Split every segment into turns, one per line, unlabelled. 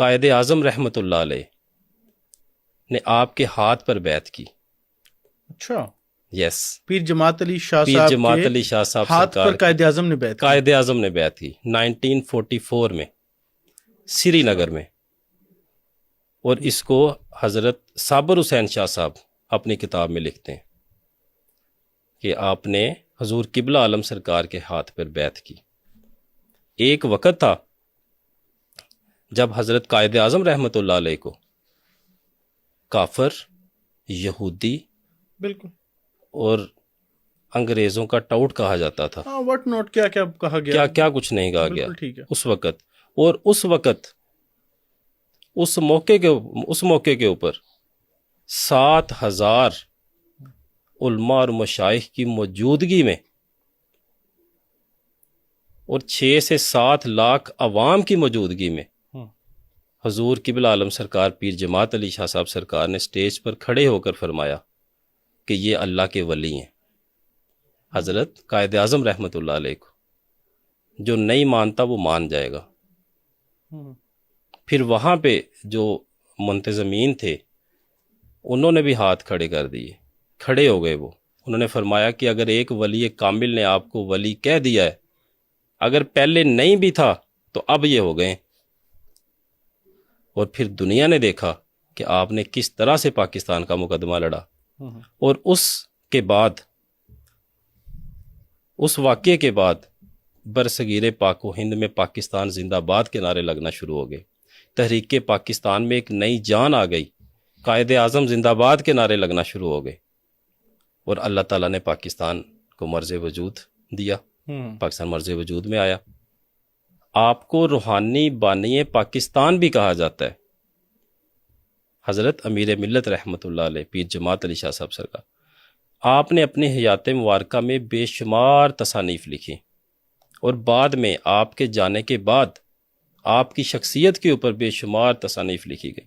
قائد اعظم رحمۃ اللہ علیہ نے آپ کے ہاتھ پر بیعت کی.
اچھا،
یس،
پیر جماعت علی شاہ
پیر
صاحب
جماعت
کے
علی شاہ صاحب
ہاتھ
سرکار
پر قائد اعظم نے بیعت کی.
قائد اعظم نے بیعت کی 1944 میں سری نگر میں. اور اس کو حضرت صابر حسین شاہ صاحب اپنی کتاب میں لکھتے ہیں کہ آپ نے حضور قبلہ عالم سرکار کے ہاتھ پر بیعت کی. ایک وقت تھا جب حضرت قائد اعظم رحمۃ اللہ علیہ کو کافر، یہودی
بالکل
اور انگریزوں کا ٹاؤٹ کہا جاتا تھا.
ہاں، واٹ ناٹ، کیا کیا کہا گیا،
کیا کیا کچھ نہیں کہا گیا
بالکل ٹھیک ہے.
اس وقت. اور اس وقت اس موقع کے اوپر 7,000 علماء اور مشائخ کی موجودگی میں اور 6 سے 7 لاکھ عوام کی موجودگی میں حضور قبلہ عالم سرکار پیر جماعت علی شاہ صاحب سرکار نے سٹیج پر کھڑے ہو کر فرمایا کہ یہ اللہ کے ولی ہیں. حضرت قائد اعظم رحمۃ اللہ علیہ کو جو نہیں مانتا وہ مان جائے گا. پھر وہاں پہ جو منتظمین تھے انہوں نے بھی ہاتھ کھڑے کر دیے، کھڑے ہو گئے. وہ انہوں نے فرمایا کہ اگر ایک ولی کامل نے آپ کو ولی کہہ دیا ہے، اگر پہلے نہیں بھی تھا تو اب یہ ہو گئے. اور پھر دنیا نے دیکھا کہ آپ نے کس طرح سے پاکستان کا مقدمہ لڑا. اور اس کے بعد، اس واقعے کے بعد برصغیر پاک و ہند میں پاکستان زندہ باد کے نعرے لگنا شروع ہو گئے. تحریک پاکستان میں ایک نئی جان آ گئی. قائد اعظم زندہ باد کے نعرے لگنا شروع ہو گئے. اور اللہ تعالیٰ نے پاکستان کو مرز وجود دیا. پاکستان مرز وجود میں آیا. آپ کو روحانی بانی پاکستان بھی کہا جاتا ہے. حضرت امیر ملت رحمۃ اللہ علیہ پیر جماعت علی شاہ صاحب سرکار، آپ نے اپنی حیات مبارکہ میں بے شمار تصانیف لکھی. اور بعد میں آپ کے جانے کے بعد آپ کی شخصیت کے اوپر بے شمار تصانیف لکھی گئی.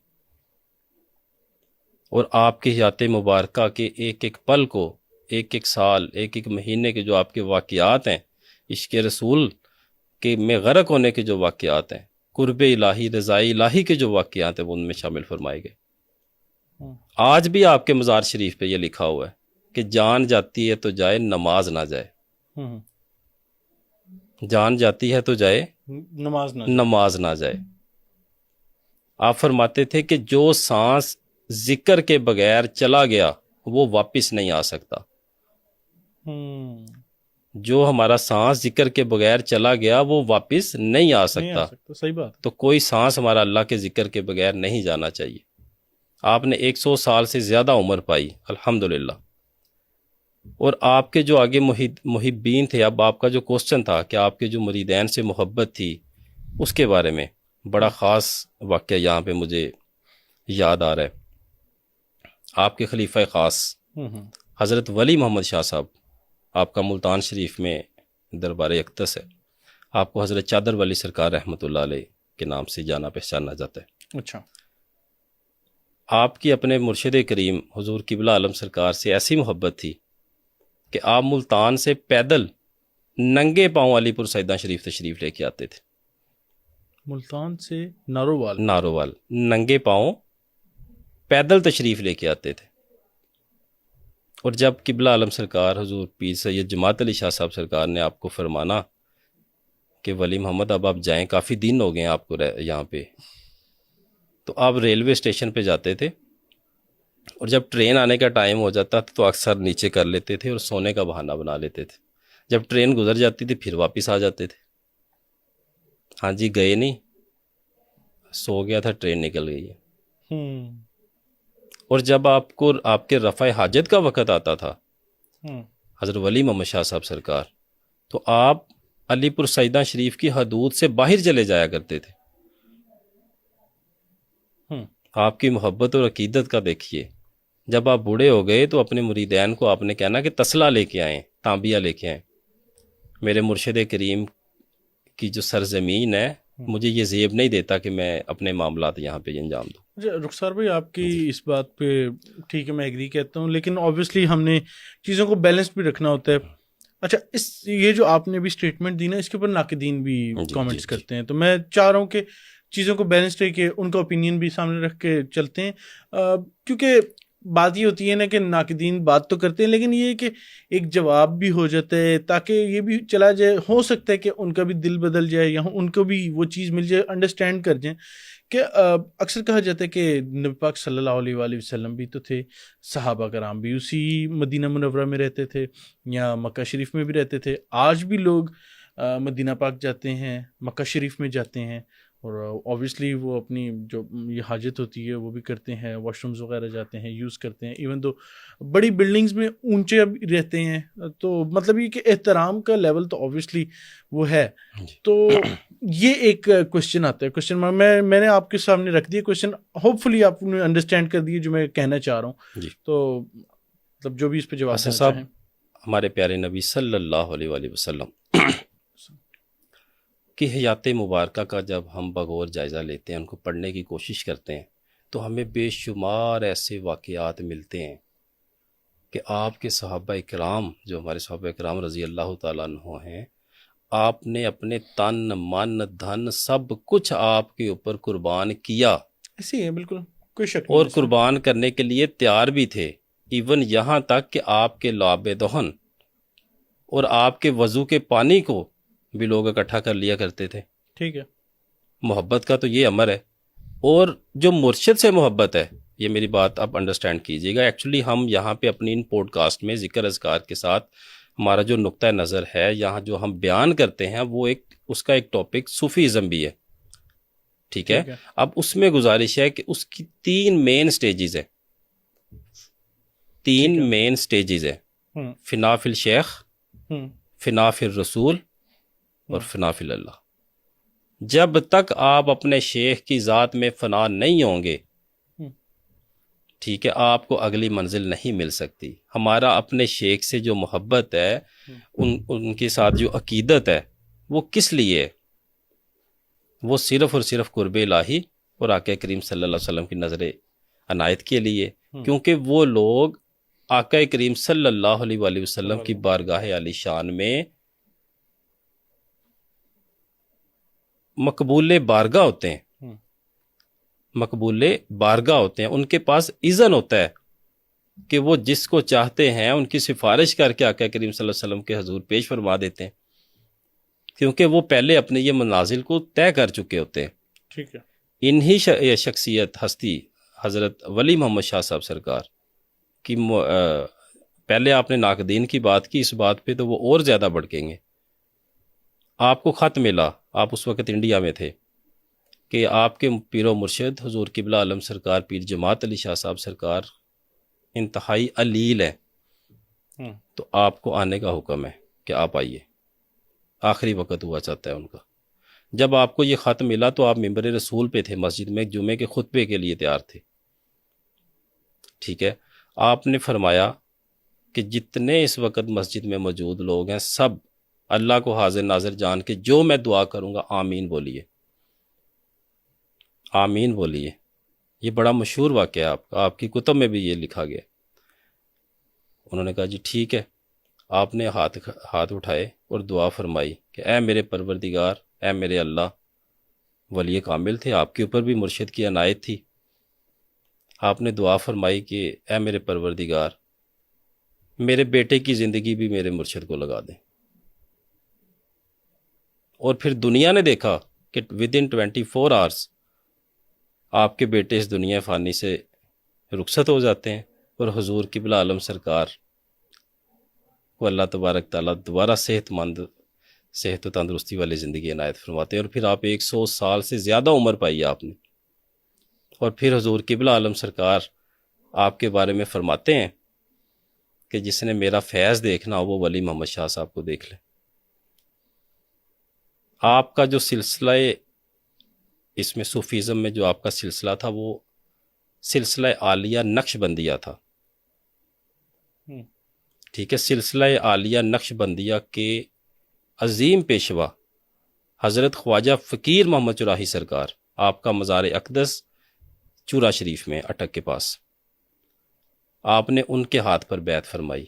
اور آپ کی حیات مبارکہ کے ایک ایک پل کو، ایک ایک سال، ایک ایک مہینے کے جو آپ کے واقعات ہیں، عشق رسول کے میں غرق ہونے کے جو واقعات ہیں، قرب الہی، رضائی الہی کے جو واقعات ہیں، وہ ان میں شامل فرمائے گئے. آج بھی آپ کے مزار شریف پہ یہ لکھا ہوا ہے کہ جان جاتی ہے تو جائے، نماز نہ جائے. جان جاتی ہے تو جائے، نماز نہ جائے. آپ فرماتے تھے کہ جو سانس ذکر کے بغیر چلا گیا وہ واپس نہیں آ سکتا. جو ہمارا سانس ذکر کے بغیر چلا گیا وہ واپس نہیں آ سکتا.
صحیح بات.
تو کوئی سانس ہمارا اللہ کے ذکر کے بغیر نہیں جانا چاہیے. آپ نے 100 سال سے زیادہ عمر پائی الحمدللہ. اور آپ کے جو آگے محبین تھے، اب آپ کا جو کوسچن تھا کہ آپ کے جو مریدین سے محبت تھی، اس کے بارے میں بڑا خاص واقعہ یہاں پہ مجھے یاد آ رہا ہے. آپ کے خلیفہ خاص حضرت ولی محمد شاہ صاحب، آپ کا ملتان شریف میں دربار اقدس ہے. آپ کو حضرت چادر ولی سرکار رحمۃ اللہ علیہ کے نام سے جانا پہچانا جاتا ہے.
اچھا.
آپ کی اپنے مرشد کریم حضور قبلہ عالم سرکار سے ایسی محبت تھی کہ آپ ملتان سے پیدل ننگے پاؤں علی پور سیداں شریف تشریف لے کے آتے تھے.
ملتان سے
نارووال ننگے پاؤں پیدل تشریف لے کے آتے تھے. اور جب قبلہ عالم سرکار حضور پیر سید جماعت علی شاہ صاحب سرکار نے آپ کو فرمانا کہ ولی محمد اب آپ جائیں، کافی دن ہو گئے ہیں آپ کو یہاں پہ، تو آپ ریلوے اسٹیشن پہ جاتے تھے. اور جب ٹرین آنے کا ٹائم ہو جاتا تھا تو اکثر نیچے کر لیتے تھے اور سونے کا بہانہ بنا لیتے تھے. جب ٹرین گزر جاتی تھی پھر واپس آ جاتے تھے. ہاں جی، گئے نہیں، سو گیا تھا، ٹرین نکل گئی ہے. اور جب آپ کو آپ کے رفع حاجت کا وقت آتا تھا حضرت ولی محمد شاہ صاحب سرکار، تو آپ علی پور سیداں شریف کی حدود سے باہر چلے جایا کرتے تھے. آپ کی محبت اور عقیدت کا دیکھیے. جب آپ بوڑھے ہو گئے تو اپنے مریدین کو آپ نے کہنا کہ تسلا لے کے آئیں، تانبیہ لے کے آئیں. میرے مرشد کریم کی جو سرزمین ہے مجھے یہ زیب نہیں دیتا کہ میں اپنے معاملات یہاں پہ انجام دوں.
رخسار بھائی، آپ کی اس بات پہ ٹھیک ہے، میں ایگری کہتا ہوں، لیکن آبویسلی ہم نے چیزوں کو بیلنس بھی رکھنا ہوتا ہے. اچھا، یہ جو آپ نے بھی اسٹیٹمنٹ دی نا، اس کے اوپر ناقدین بھی کامنٹس کرتے ہیں، تو میں چاہ رہا ہوں کہ چیزوں کو بیلنس رہ کے ان کا اوپینین بھی سامنے رکھ کے چلتے ہیں. کیونکہ بات یہ ہوتی ہے نا کہ ناقدین بات تو کرتے ہیں لیکن یہ کہ ایک جواب بھی ہو جاتا ہے تاکہ یہ بھی چلا جائے. ہو سکتا ہے کہ ان کا بھی دل بدل جائے یا ان کو بھی وہ چیز مل جائے, انڈرسٹینڈ کر جائیں کہ اکثر کہا جاتا ہے کہ نبی پاک صلی اللہ علیہ وآلہ وسلم بھی تو تھے, صحابہ کرام بھی اسی مدینہ منورہ میں رہتے تھے یا مکہ شریف میں بھی رہتے تھے. آج بھی لوگ مدینہ پاک جاتے ہیں, مکہ شریف میں جاتے ہیں, اور اوبویسلی وہ اپنی جو یہ حاجت ہوتی ہے وہ بھی کرتے ہیں, واش رومز وغیرہ جاتے ہیں, یوز کرتے ہیں. ایون دو بڑی بلڈنگز میں اونچے رہتے ہیں, تو مطلب یہ کہ احترام کا لیول تو اوبویسلی وہ ہے. تو یہ ایک کوشچن آتا ہے, کوشچن میں نے آپ کے سامنے رکھ دیا کوشچن, ہوپ فلی آپ نے انڈرسٹینڈ کر دیے جو میں کہنا چاہ رہا ہوں. تو مطلب جو بھی اس پہ جواب دینا چاہیں.
ہمارے پیارے نبی صلی اللہ علیہ وآلہ وسلم کی حیات مبارکہ کا جب ہم بغور جائزہ لیتے ہیں, ان کو پڑھنے کی کوشش کرتے ہیں, تو ہمیں بے شمار ایسے واقعات ملتے ہیں کہ آپ کے صحابہ اکرام, جو ہمارے صحابہ اکرام رضی اللہ تعالیٰ عنہ ہیں, آپ نے اپنے تن من دھن سب کچھ آپ کے اوپر قربان کیا.
ایسے ہے بالکل, کوئی شک نہیں.
اور قربان کرنے کے لیے تیار بھی تھے, ایون یہاں تک کہ آپ کے لعاب دہن اور آپ کے وضو کے پانی کو بھی لوگ اکٹھا کر لیا کرتے تھے.
ٹھیک ہے,
محبت کا تو یہ امر ہے. اور جو مرشد سے محبت ہے, یہ میری بات آپ انڈرسٹینڈ کیجیے گا. ایکچولی ہم یہاں پہ اپنی ان پوڈ کاسٹ میں ذکر اذکار کے ساتھ ہمارا جو نقطہ نظر ہے یہاں جو ہم بیان کرتے ہیں وہ اس کا ایک ٹاپک صوفیزم بھی ہے. ٹھیک ہے, اب اس میں گزارش ہے کہ اس کی 3 مین سٹیجز ہیں. 3 مین سٹیجز ہیں, فنا فی الشیخ, فنا فی الرسول اور فنا فی اللہ. جب تک آپ اپنے شیخ کی ذات میں فنا نہیں ہوں گے, ٹھیک ہے, آپ کو اگلی منزل نہیں مل سکتی. ہمارا اپنے شیخ سے جو محبت ہے, ان کے ساتھ جو عقیدت ہے, وہ کس لیے؟ وہ صرف اور صرف قرب الہی اور آقا کریم صلی اللہ علیہ وسلم کی نظر عنایت کے لیے. کیونکہ وہ لوگ آقا کریم صلی اللہ علیہ وآلہ وسلم کی بارگاہ عالی شان میں مقبول بارگاہ ہوتے ہیں, مقبول بارگاہ ہوتے ہیں. ان کے پاس اذن ہوتا ہے کہ وہ جس کو چاہتے ہیں ان کی سفارش کر کے آقا کریم صلی اللہ علیہ وسلم کے حضور پیش فرما دیتے ہیں, کیونکہ وہ پہلے اپنے یہ منازل کو طے کر چکے ہوتے ہیں.
ٹھیک ہے,
انہی شخصیت ہستی حضرت ولی محمد شاہ صاحب سرکار کی پہلے آپ نے ناقدین کی بات کی, اس بات پہ تو وہ اور زیادہ بھڑکیں گے. آپ کو خط ملا, آپ اس وقت انڈیا میں تھے, کہ آپ کے پیر و مرشد حضور قبلہ عالم سرکار پیر جماعت علی شاہ صاحب سرکار انتہائی علیل ہے, تو آپ کو آنے کا حکم ہے کہ آپ آئیے. آخری وقت ہوا چاہتا ہے ان کا. جب آپ کو یہ خط ملا تو آپ ممبر رسول پہ تھے, مسجد میں جمعے کے خطبے کے لیے تیار تھے. ٹھیک ہے, آپ نے فرمایا کہ جتنے اس وقت مسجد میں موجود لوگ ہیں سب اللہ کو حاضر ناظر جان کے جو میں دعا کروں گا آمین بولیے, آمین بولیے. یہ بڑا مشہور واقعہ ہے آپ کی کتب میں بھی یہ لکھا گیا. انہوں نے کہا جی ٹھیک ہے. آپ نے ہاتھ اٹھائے اور دعا فرمائی کہ اے میرے پروردگار, اے میرے اللہ. ولی کامل تھے, آپ کے اوپر بھی مرشد کی عنایت تھی. آپ نے دعا فرمائی کہ اے میرے پروردگار, میرے بیٹے کی زندگی بھی میرے مرشد کو لگا دیں. اور پھر دنیا نے دیکھا کہ ودن 24 آورس آپ کے بیٹے اس دنیا فانی سے رخصت ہو جاتے ہیں, اور حضور قبلہ عالم سرکار کو اللہ تبارک تعالیٰ دوبارہ صحت و تندرستی والی زندگی عنایت فرماتے ہیں. اور پھر آپ 100 سال سے زیادہ عمر پائی آپ نے. اور پھر حضور قبلہ عالم سرکار آپ کے بارے میں فرماتے ہیں کہ جس نے میرا فیض دیکھنا ہو وہ ولی محمد شاہ صاحب کو دیکھ لے. آپ کا جو سلسلہ اس میں صوفیزم میں جو آپ کا سلسلہ تھا وہ سلسلہ عالیہ نقش بندیہ تھا. ٹھیک ہے, سلسلہ عالیہ نقش بندیہ کے عظیم پیشوا حضرت خواجہ فقیر محمد چراہی سرکار, آپ کا مزار اقدس چورا شریف میں اٹک کے پاس, آپ نے ان کے ہاتھ پر بیعت فرمائی.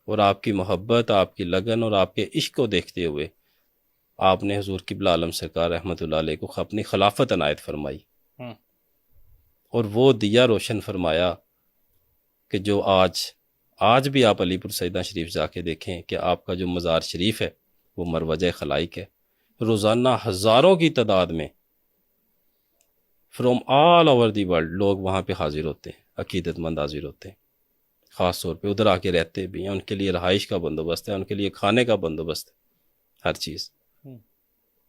اور آپ کی محبت, آپ کی لگن اور آپ کے عشق کو دیکھتے ہوئے آپ نے حضور قبلہ عالم سرکار رحمۃ اللہ علیہ کو اپنی خلافت عنایت فرمائی، اور وہ دیا روشن فرمایا کہ جو آج بھی آپ علی پور سیدہ شریف جا کے دیکھیں کہ آپ کا جو مزار شریف ہے وہ مروجہ خلائق ہے، روزانہ ہزاروں کی تعداد میں from all over the world لوگ وہاں پہ حاضر ہوتے ہیں، عقیدت مند حاضر ہوتے ہیں، خاص طور پہ ادھر آ کے رہتے بھی ہیں، ان کے لیے رہائش کا بندوبست ہے، ان کے لیے کھانے کا بندوبست ہے، ہر چیز،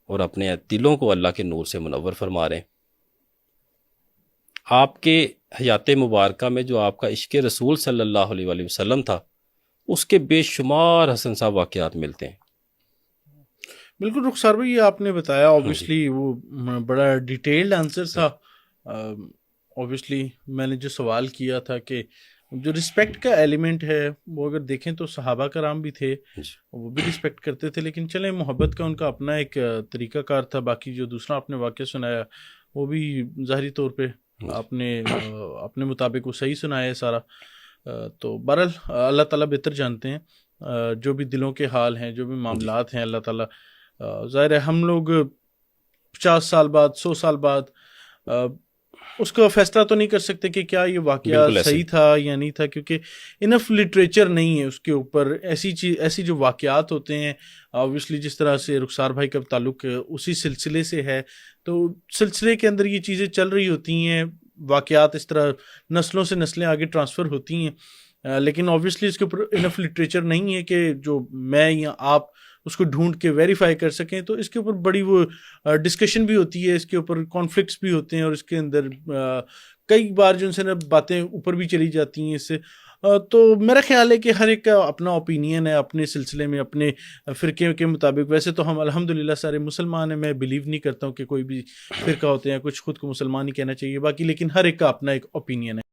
اور اپنے دلوں کو اللہ کے نور سے منور فرما رہے ہیں۔ آپ کے حیات مبارکہ میں جو آپ کا عشق رسول صلی اللہ علیہ وآلہ وسلم تھا، اس کے بے شمار حسن صاحب واقعات ملتے ہیں۔
بالکل رخسار بھائی، یہ آپ نے بتایا اوبیسلی وہ بڑا ڈیٹیلڈ آنسر تھا۔ اوبیسلی میں نے جو سوال کیا تھا کہ جو رسپیکٹ کا ایلیمنٹ ہے وہ اگر دیکھیں تو صحابہ کرام بھی تھے، وہ بھی رسپیکٹ کرتے تھے، لیکن چلیں محبت کا ان کا اپنا ایک طریقہ کار تھا۔ باقی جو دوسرا آپ نے واقعہ سنایا وہ بھی ظاہری طور پہ آپ نے اپنے مطابق وہ صحیح سنایا ہے سارا۔ تو بہرحال اللہ تعالیٰ بہتر جانتے ہیں جو بھی دلوں کے حال ہیں، جو بھی معاملات ہیں، اللہ تعالیٰ ظاہر ہے ہم لوگ 50 سال بعد 100 سال بعد اس کا فیصلہ تو نہیں کر سکتے کہ کیا یہ واقعہ صحیح تھا یا نہیں تھا، کیونکہ انف لٹریچر نہیں ہے اس کے اوپر۔ ایسی جو واقعات ہوتے ہیں اوبیسلی، جس طرح سے رخسار بھائی کا تعلق اسی سلسلے سے ہے، تو سلسلے کے اندر یہ چیزیں چل رہی ہوتی ہیں، واقعات اس طرح نسلوں سے نسلیں آگے ٹرانسفر ہوتی ہیں، لیکن اوبیسلی اس کے اوپر انف لٹریچر نہیں ہے کہ جو میں یا آپ اس کو ڈھونڈ کے ویریفائی کر سکیں۔ تو اس کے اوپر بڑی وہ ڈسکشن بھی ہوتی ہے، اس کے اوپر کانفلکٹس بھی ہوتے ہیں، اور اس کے اندر کئی بار جو ان سے باتیں اوپر بھی چلی جاتی ہیں اس سے۔ تو میرا خیال ہے کہ ہر ایک کا اپنا اوپینین ہے اپنے سلسلے میں، اپنے فرقے کے مطابق۔ ویسے تو ہم الحمدللہ سارے مسلمان ہیں، میں بلیو نہیں کرتا ہوں کہ کوئی بھی فرقہ ہوتے ہیں، کچھ خود کو مسلمان ہی کہنا چاہیے باقی، لیکن ہر ایک کا اپنا ایک اوپینین ہے۔